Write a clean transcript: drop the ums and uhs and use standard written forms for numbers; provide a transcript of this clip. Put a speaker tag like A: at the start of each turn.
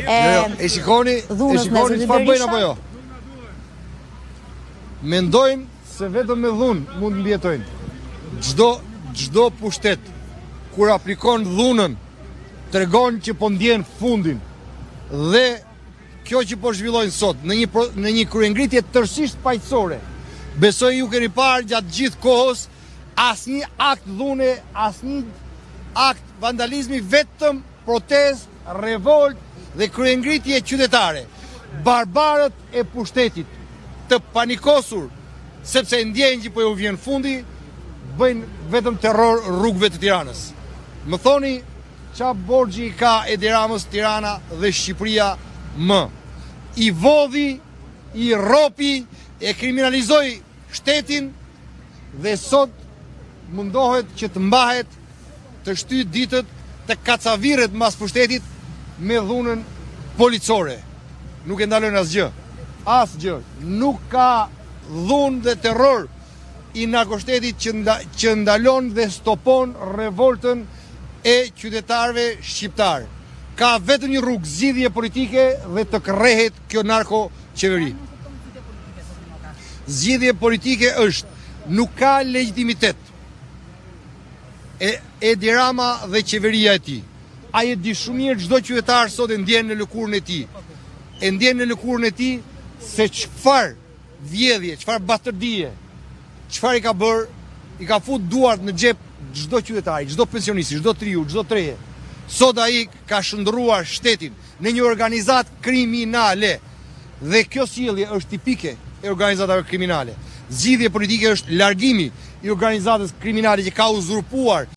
A: e shikoni çfarë bëjnë apo jo? Mendojnë se vetëm me dhunë mund të mbijetojnë. Çdo pushtet kur aplikon dhunën tregon që po ndjen fundin. Dhe kjo që po zhvillojnë sot në një kryengritje tërësisht paqësore. Besoj ju keni parë gjatë gjithë kohës asnjë akt dhune, asnjë akt vandalizmi, vetëm protest, revolt dhe kryengritje qytetare. Barbarët e pushtetit të panikosur sepse ndjejnë që po ju vjen fundi, bëjnë vetëm terror rrugëve të Tiranës. Më thoni qa borxhi ka Edi Ramës, Tirana dhe Shqipëria më. I vodhi, i ropi, e kriminalizoi shtetin dhe sot mundohet që të mbahet, të shtyt ditët, të kacaviret mbas pushtetit me dhunën policore. Nuk e ndalojnë asgjë. Asgjë. Nuk ka dhunë dhe terror i narkoshtetit që ndalon dhe stopon revoltën e qytetarëve shqiptar. Ka vetëm një rrugë, zgjidhje politike dhe të kërrehet kjo narko qeveri. Zgjidhje politike është, nuk ka legjitimitet Edi Rama dhe qeveria e tij. Ai e di shumë mirë, çdo qytetar sot e ndjen në lëkurën e tij. E ndjen në lëkurën e tij se çfarë vjedhje, çfarë batërdije, çfarë i ka bërë, i ka fut duart në xhep çdo qytetari, çdo pensionisti, çdo triu, çdo treje. Sot ai ka shndërruar shtetin në një organizat kriminale. Dhe kjo sjellje është tipike e organizatave kriminale. Zgjidhje politike është largimi i organizatës kriminale që ka uzurpuar